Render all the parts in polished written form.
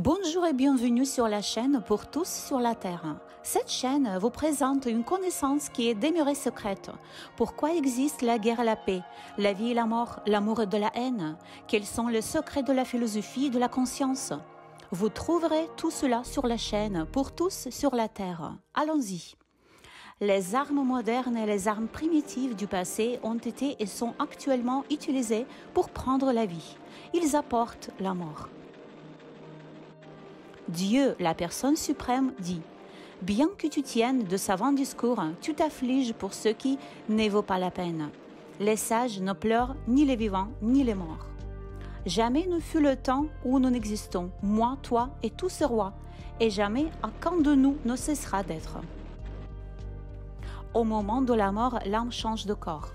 Bonjour et bienvenue sur la chaîne pour tous sur la Terre. Cette chaîne vous présente une connaissance qui est demeurée secrète. Pourquoi existe la guerre et la paix, la vie et la mort, l'amour et de la haine? Quels sont les secrets de la philosophie et de la conscience? Vous trouverez tout cela sur la chaîne pour tous sur la Terre. Allons-y. Les armes modernes et les armes primitives du passé ont été et sont actuellement utilisées pour prendre la vie. Ils apportent la mort. Dieu, la personne suprême, dit « Bien que tu tiennes de savants discours, tu t'affliges pour ce qui ne vaut pas la peine. Les sages ne pleurent ni les vivants ni les morts. Jamais ne fut le temps où nous n'existons, moi, toi et tous ces rois, et jamais aucun de nous ne cessera d'être. » Au moment de la mort, l'âme change de corps.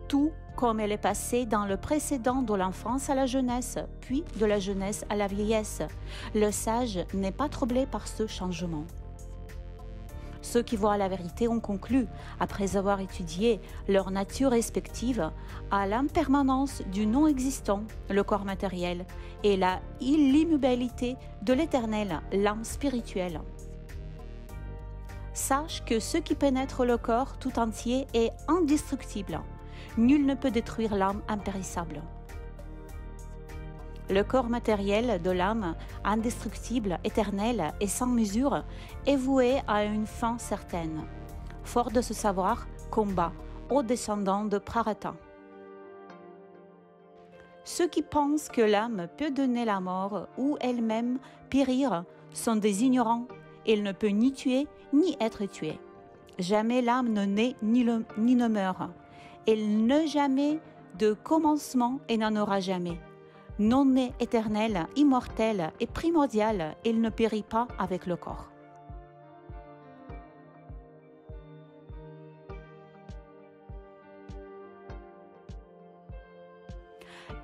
Tout comme elle est passée dans le précédent de l'enfance à la jeunesse, puis de la jeunesse à la vieillesse. Le sage n'est pas troublé par ce changement. Ceux qui voient la vérité ont conclu, après avoir étudié leur nature respective, à l'impermanence du non-existant, le corps matériel, et la l'immuabilité de l'éternel, l'âme spirituelle. Sache que ce qui pénètre le corps tout entier est indestructible. Nul ne peut détruire l'âme impérissable. Le corps matériel de l'âme, indestructible, éternel et sans mesure, est voué à une fin certaine. Fort de ce savoir, combat aux descendants de Prarata. Ceux qui pensent que l'âme peut donner la mort ou elle-même périr sont des ignorants. Elle ne peut ni tuer ni être tuée. Jamais l'âme ne naît ni ne meurt. Elle n'a jamais de commencement et n'en aura jamais. Non née, éternelle, immortelle et primordiale, elle ne périt pas avec le corps.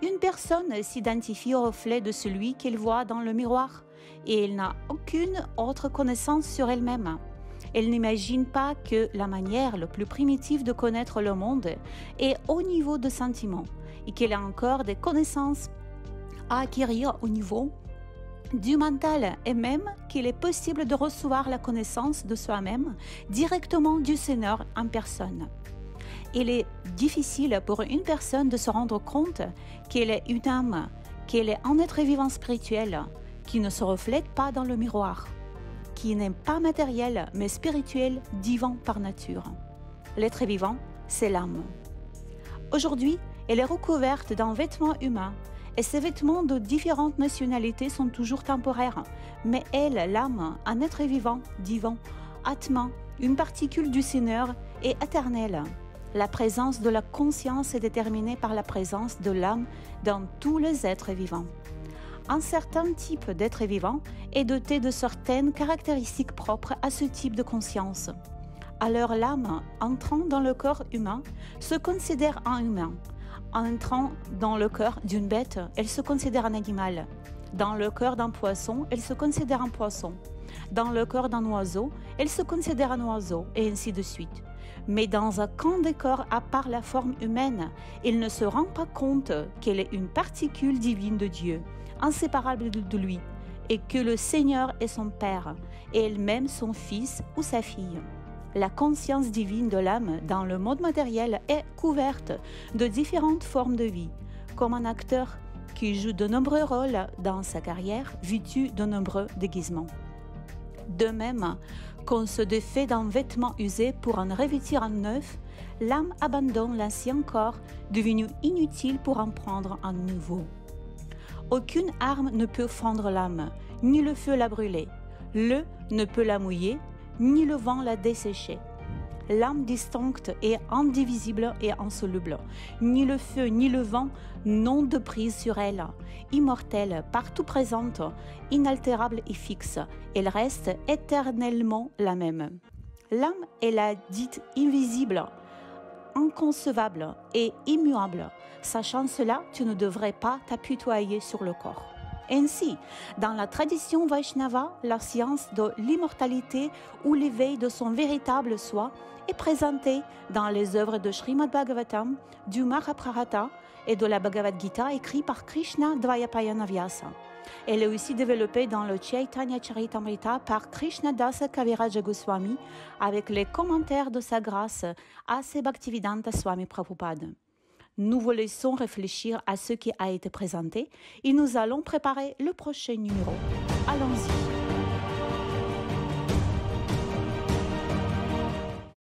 Une personne s'identifie au reflet de celui qu'elle voit dans le miroir et elle n'a aucune autre connaissance sur elle-même. Elle n'imagine pas que la manière la plus primitive de connaître le monde est au niveau de sentiments et qu'elle a encore des connaissances à acquérir au niveau du mental et même qu'il est possible de recevoir la connaissance de soi-même directement du Seigneur en personne. Il est difficile pour une personne de se rendre compte qu'elle est une âme, qu'elle est un être vivant spirituel qui ne se reflète pas dans le miroir, qui n'est pas matériel mais spirituel, divin par nature. L'être vivant, c'est l'âme. Aujourd'hui, elle est recouverte d'un vêtement humain et ces vêtements de différentes nationalités sont toujours temporaires. Mais elle, l'âme, un être vivant, divin, Atman, une particule du Seigneur, est éternelle. La présence de la conscience est déterminée par la présence de l'âme dans tous les êtres vivants. Un certain type d'être vivant est doté de certaines caractéristiques propres à ce type de conscience. Alors l'âme, entrant dans le corps humain, se considère un humain. En entrant dans le corps d'une bête, elle se considère un animal. Dans le corps d'un poisson, elle se considère un poisson. Dans le corps d'un oiseau, elle se considère un oiseau, et ainsi de suite. Mais dans un camp des corps à part la forme humaine, elle ne se rend pas compte qu'elle est une particule divine de Dieu, inséparable de lui, et que le Seigneur est son Père, et elle-même son Fils ou sa fille. La conscience divine de l'âme dans le monde matériel est couverte de différentes formes de vie, comme un acteur qui joue de nombreux rôles dans sa carrière, vêtu de nombreux déguisements. De même qu'on se défait d'un vêtement usé pour en revêtir un neuf, l'âme abandonne l'ancien corps devenu inutile pour en prendre un nouveau. Aucune arme ne peut fendre l'âme, ni le feu la brûler. L'eau ne peut la mouiller, ni le vent la dessécher. L'âme distincte est indivisible et insoluble. Ni le feu ni le vent n'ont de prise sur elle. Immortelle, partout présente, inaltérable et fixe, elle reste éternellement la même. L'âme est la dite invisible, inconcevable et immuable. Sachant cela, tu ne devrais pas t'apitoyer sur le corps. Ainsi, dans la tradition Vaishnava, la science de l'immortalité ou l'éveil de son véritable soi est présentée dans les œuvres de Srimad Bhagavatam, du Mahabharata et de la Bhagavad Gita écrits par Krishna Dvayapayana Vyasa. Elle est aussi développée dans le Chaitanya Charitamrita par Krishnadasa Kaviraja Goswami avec les commentaires de sa grâce A.C. Bhaktivedanta Swami Prabhupada. Nous vous laissons réfléchir à ce qui a été présenté et nous allons préparer le prochain numéro. Allons-y.